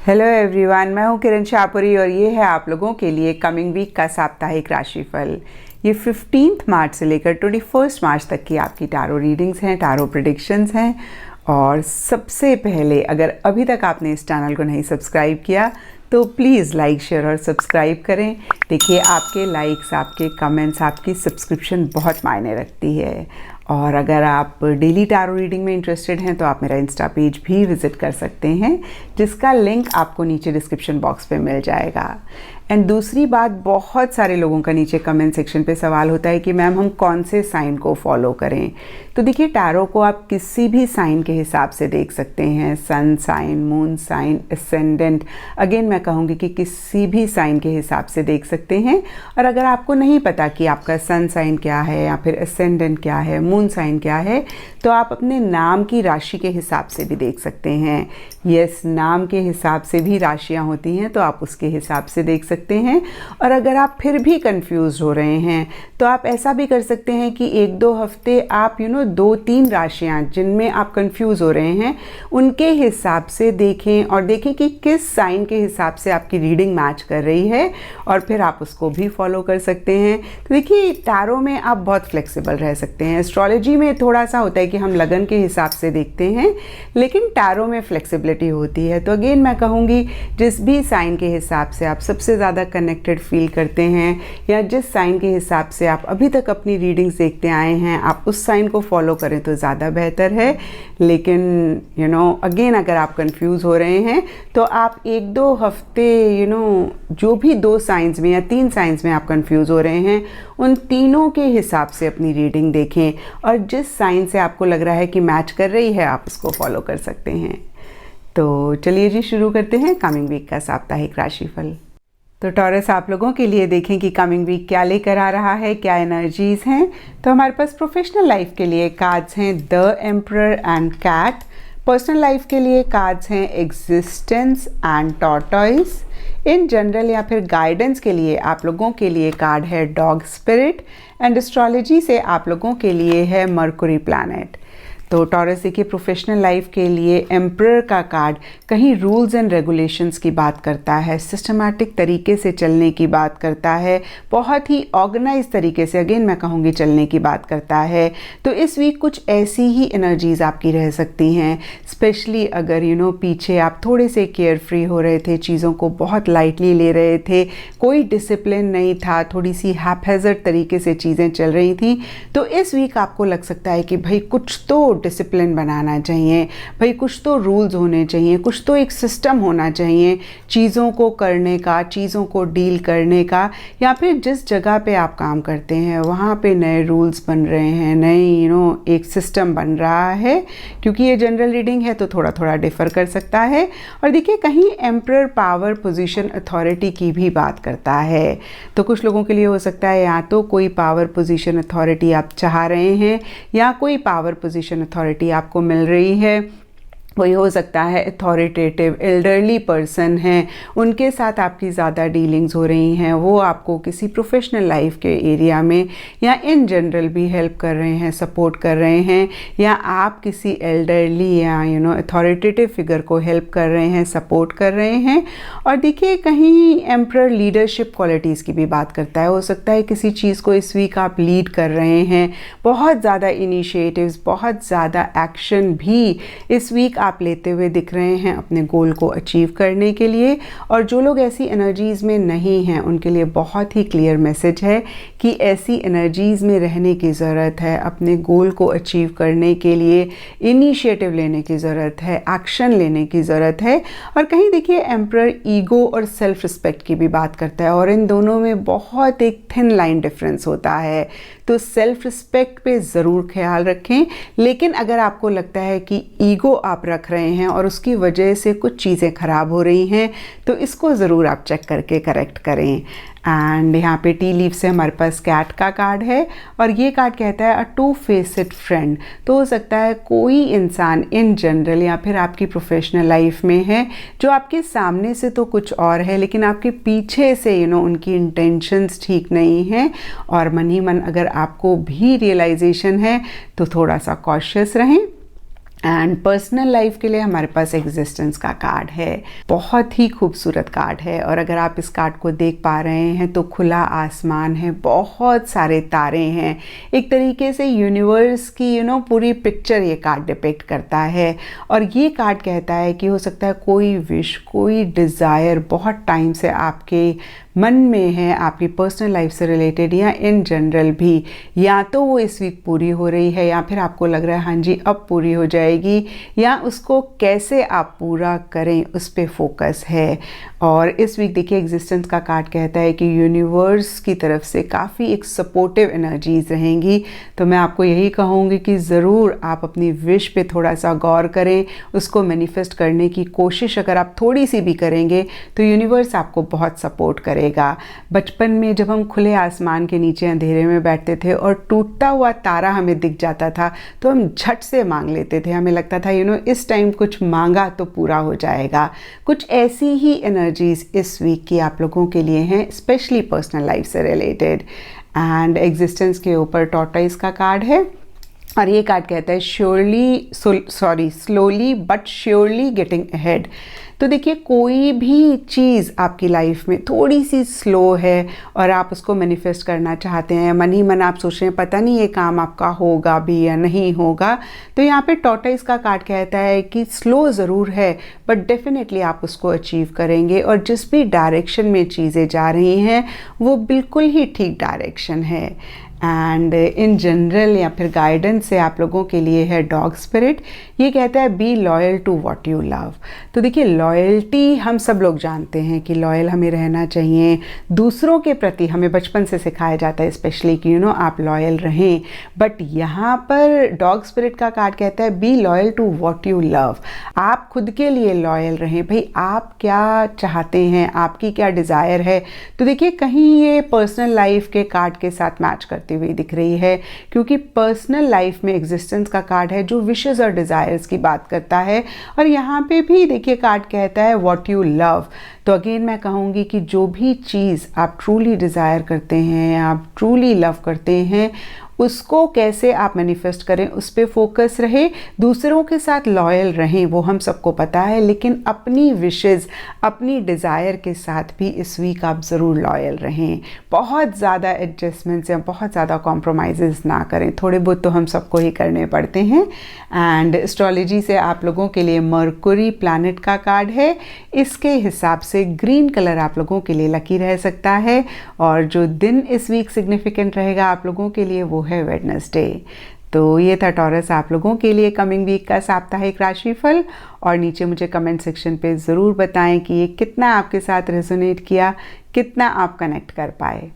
Hello everyone, मैं हूं किरण शाहपुरी और ये है आप लोगों के लिए कमिंग वीक का साप्ताहिक राशिफल। ये 15 मार्च से लेकर 21 मार्च तक की आपकी टारो रीडिंग्स हैं, टारो प्रेडिक्शंस हैं। और सबसे पहले, अगर अभी तक आपने इस चैनल को नहीं सब्सक्राइब किया तो प्लीज़ लाइक, शेयर और सब्सक्राइब करें। देखिए, आपके लाइक्स, आपके कमेंट्स, आपकी सब्सक्रिप्शन बहुत मायने रखती है। और अगर आप डेली टारो रीडिंग में इंटरेस्टेड हैं तो आप मेरा इंस्टा पेज भी विज़िट कर सकते हैं, जिसका लिंक आपको नीचे डिस्क्रिप्शन बॉक्स पे मिल जाएगा। एंड दूसरी बात, बहुत सारे लोगों का नीचे कमेंट सेक्शन पे सवाल होता है कि मैम हम कौन से साइन को फॉलो करें। तो देखिए, टारो को आप किसी भी साइन के हिसाब से देख सकते हैं, sun sign, moon sign, ascendant. Again मैं कहूँगी कि किसी भी साइन के हिसाब से देख सकते हैं। और अगर आपको नहीं पता कि आपका सन साइन क्या है या फिर एसेंडेंट क्या है, मून साइन क्या है, तो आप अपने नाम की राशि के हिसाब से भी देख सकते हैं। यस, नाम के हिसाब से भी राशियाँ होती हैं, तो आप उसके हिसाब से देख सकते हैं। और अगर आप फिर भी कंफ्यूज हो रहे हैं तो आप ऐसा भी कर सकते हैं कि 1-2 हफ्ते आप 2-3 राशियाँ जिनमें आप कंफ्यूज हो रहे हैं उनके हिसाब से देखें और देखें कि किस साइन के हिसाब से आपकी रीडिंग मैच कर रही है, और फिर आप उसको भी फॉलो कर सकते हैं। तो देखिए, टारो में आप बहुत फ्लेक्सिबल रह सकते हैं। एस्ट्रोलॉजी में थोड़ा सा होता है कि हम लगन के हिसाब से देखते हैं, लेकिन टारो में फ्लेक्सिबिलिटी होती है। तो अगेन मैं कहूँगी, जिस भी साइन के हिसाब से आप सबसे ज़्यादा कनेक्टेड फील करते हैं या जिस साइन के हिसाब से आप अभी तक अपनी रीडिंग्स देखते आए हैं, आप उस साइन को फॉलो करें तो ज़्यादा बेहतर है। लेकिन अगेन अगर आप कंफ्यूज हो रहे हैं तो आप 1-2 हफ्ते जो भी 2 साइंस में या 3 साइंस में आप कंफ्यूज हो रहे हैं, उन तीनों के हिसाब से अपनी रीडिंग देखें और जिस साइन से आपको लग रहा है कि मैच कर रही है, आप उसको फॉलो कर सकते हैं। तो चलिए जी, शुरू करते हैं कमिंग वीक का साप्ताहिक राशिफल। तो टॉरस, आप लोगों के लिए देखें कि कमिंग वीक क्या लेकर आ रहा है, क्या एनर्जीज हैं। तो हमारे पास प्रोफेशनल लाइफ के लिए कार्ड्स हैं the emperor and cat. Personal life के लिए कार्ड्स हैं existence and tortoise. In general या फिर गाइडेंस के लिए आप लोगों के लिए कार्ड है डॉग स्पिरिट। एंड एस्ट्रोलॉजी से आप लोगों के लिए है मर्कुरी प्लैनेट। तो टॉरस, देखिए, प्रोफेशनल लाइफ के लिए एम्परर का कार्ड कहीं रूल्स एंड रेगुलेशंस की बात करता है, सिस्टमैटिक तरीके से चलने की बात करता है, बहुत ही ऑर्गेनाइज तरीके से, अगेन मैं कहूँगी, चलने की बात करता है। तो इस वीक कुछ ऐसी ही एनर्जीज आपकी रह सकती हैं, स्पेशली अगर पीछे आप थोड़े से केयर फ्री हो रहे थे, चीज़ों को बहुत लाइटली ले रहे थे, कोई डिसिप्लिन नहीं था, थोड़ी सी हैपहैज़र्ड तरीके से चीज़ें चल रही थी। तो इस वीक आपको लग सकता है कि भाई कुछ तो डिसिप्लिन बनाना चाहिए, भाई कुछ तो रूल्स होने चाहिए, कुछ तो एक सिस्टम होना चाहिए चीज़ों को करने का, चीज़ों को डील करने का, या फिर जिस जगह पे आप काम करते हैं वहाँ पे नए रूल्स बन रहे हैं, नए एक सिस्टम बन रहा है। क्योंकि ये जनरल रीडिंग है तो थोड़ा थोड़ा डिफर कर सकता है। और देखिए, कहीं एम्परर पावर, पोजीशन, अथॉरिटी की भी बात करता है। तो कुछ लोगों के लिए हो सकता है या तो कोई पावर, पोजीशन, अथॉरिटी आप चाह रहे हैं या कोई पावर, पोजीशन, अथॉरिटी आपको मिल रही है। कोई हो सकता है अथॉरिटेटिव एल्डरली पर्सन हैं, उनके साथ आपकी ज़्यादा डीलिंग्स हो रही हैं, वो आपको किसी प्रोफेशनल लाइफ के एरिया में या इन जनरल भी हेल्प कर रहे हैं, सपोर्ट कर रहे हैं, या आप किसी एल्डरली या अथॉरिटेटिव फिगर को हेल्प कर रहे हैं, सपोर्ट कर रहे हैं। और देखिए, कहीं एम्परर लीडरशिप क्वालिटीज़ की भी बात करता है। हो सकता है किसी चीज़ को इस वीक आप लीड कर रहे हैं, बहुत ज़्यादा इनिशिएटिव्स, बहुत ज़्यादा एक्शन भी इस वीक आप लेते हुए दिख रहे हैं अपने गोल को अचीव करने के लिए। और जो लोग ऐसी एनर्जीज में नहीं हैं, उनके लिए बहुत ही क्लियर मैसेज है कि ऐसी एनर्जीज में रहने की ज़रूरत है, अपने गोल को अचीव करने के लिए इनिशिएटिव लेने की ज़रूरत है, एक्शन लेने की ज़रूरत है। और कहीं देखिए, एम्परर ईगो और सेल्फ रिस्पेक्ट की भी बात करता है, और इन दोनों में बहुत एक थिन लाइन डिफरेंस होता है। तो सेल्फ रिस्पेक्ट पे ज़रूर ख्याल रखें, लेकिन अगर आपको लगता है कि ईगो आप रख रहे हैं और उसकी वजह से कुछ चीज़ें ख़राब हो रही हैं, तो इसको ज़रूर आप चेक करके करेक्ट करें। एंड यहाँ पे टी लीफ से हमारे पास कैट का कार्ड है, और ये कार्ड कहता है अ टू फेसेड फ्रेंड। तो हो सकता है कोई इंसान इन जनरल या फिर आपकी प्रोफेशनल लाइफ में है जो आपके सामने से तो कुछ और है, लेकिन आपके पीछे से उनकी इंटेंशंस ठीक नहीं हैं, और मन ही मन अगर आपको भी रियलाइजेशन है तो थोड़ा सा कॉशियस रहें। एंड पर्सनल लाइफ के लिए हमारे पास एग्जिस्टेंस का कार्ड है, बहुत ही खूबसूरत कार्ड है। और अगर आप इस कार्ड को देख पा रहे हैं तो खुला आसमान है, बहुत सारे तारे हैं, एक तरीके से यूनिवर्स की पूरी पिक्चर ये कार्ड डिपिक्ट करता है। और ये कार्ड कहता है कि हो सकता है कोई विश, कोई डिज़ायर बहुत टाइम से आपके मन में है, आपकी पर्सनल लाइफ से रिलेटेड या इन जनरल भी, या तो वो इस वीक पूरी हो रही है या फिर आपको लग रहा है हाँ जी अब पूरी हो जाएगी, या उसको कैसे आप पूरा करें उस पर फोकस है। और इस वीक देखिए एग्जिस्टेंस का कार्ड कहता है कि यूनिवर्स की तरफ से काफ़ी एक सपोर्टिव एनर्जीज रहेंगी। तो मैं आपको यही कहूँगी कि ज़रूर आप अपनी विश पे थोड़ा सा गौर करें, उसको मैनिफेस्ट करने की कोशिश अगर आप थोड़ी सी भी करेंगे तो यूनिवर्स आपको बहुत सपोर्ट करेगा। बचपन में जब हम खुले आसमान के नीचे अंधेरे में बैठते थे और टूटता हुआ तारा हमें दिख जाता था तो हम झट से मांग लेते थे, हमें लगता था इस टाइम कुछ मांगा तो पूरा हो जाएगा। कुछ ऐसी ही एनर्जीज इस वीक की आप लोगों के लिए हैं, स्पेशली पर्सनल लाइफ से रिलेटेड। एंड एग्जिस्टेंस के ऊपर टॉर्टोइस का कार्ड है और ये कार्ड कहता है slowly but surely getting ahead. तो देखिए कोई भी चीज़ आपकी लाइफ में थोड़ी सी स्लो है और आप उसको मैनिफेस्ट करना चाहते हैं, मन ही मन आप सोच रहे हैं पता नहीं ये काम आपका होगा भी या नहीं होगा, तो यहाँ पे टॉर्टोइस का कार्ड कहता है कि स्लो ज़रूर है बट डेफिनेटली आप उसको अचीव करेंगे। और जिस भी डायरेक्शन में चीज़ें जा रही हैं वो बिल्कुल ही ठीक डायरेक्शन है। एंड इन जनरल या फिर गाइडेंस से आप लोगों के लिए है डॉग स्पिरिट। ये कहता है be loyal to what you love. तो देखिए लॉयल्टी हम सब लोग जानते हैं कि लॉयल हमें रहना चाहिए, दूसरों के प्रति हमें बचपन से सिखाया जाता है स्पेशली कि आप लॉयल रहें। बट यहाँ पर डॉग स्पिरिट का कार्ड कहता है be loyal to what you love. आप खुद के लिए लॉयल रहें, भाई आप क्या चाहते हैं, आपकी क्या डिज़ायर है। तो देखिए कहीं ये पर्सनल लाइफ के कार्ड के साथ मैच करती हुई दिख रही है, क्योंकि पर्सनल लाइफ में एग्जिस्टेंस का कार्ड है जो विशेस और डिजायर्स की बात करता है। और यहाँ पे भी देखिए कार्ड कहता है व्हाट यू लव। तो अगेन मैं कहूँगी कि जो भी चीज़ आप ट्रूली डिज़ायर करते हैं, आप ट्रूली लव करते हैं, उसको कैसे आप मैनिफेस्ट करें उस पर फोकस रहे। दूसरों के साथ लॉयल रहें वो हम सबको पता है, लेकिन अपनी विशेज़, अपनी डिज़ायर के साथ भी इस वीक आप ज़रूर लॉयल रहें। बहुत ज़्यादा एडजस्टमेंट्स या बहुत ज़्यादा कॉम्प्रोमाइज़ ना करें, थोड़े बहुत तो हम सबको ही करने पड़ते हैं। एंड एस्ट्रोलॉजी से आप लोगों के लिए मरकुरी प्लैनेट का कार्ड है, इसके हिसाब से ग्रीन कलर आप लोगों के लिए लकी रह सकता है। और जो दिन इस वीक सिग्निफिकेंट रहेगा आप लोगों के लिए वो है वेडनेसडे। तो ये था टॉरस आप लोगों के लिए कमिंग वीक का साप्ताहिक राशिफल। और नीचे मुझे कमेंट सेक्शन पे ज़रूर बताएं कि ये कितना आपके साथ रेजोनेट किया, कितना आप कनेक्ट कर पाए।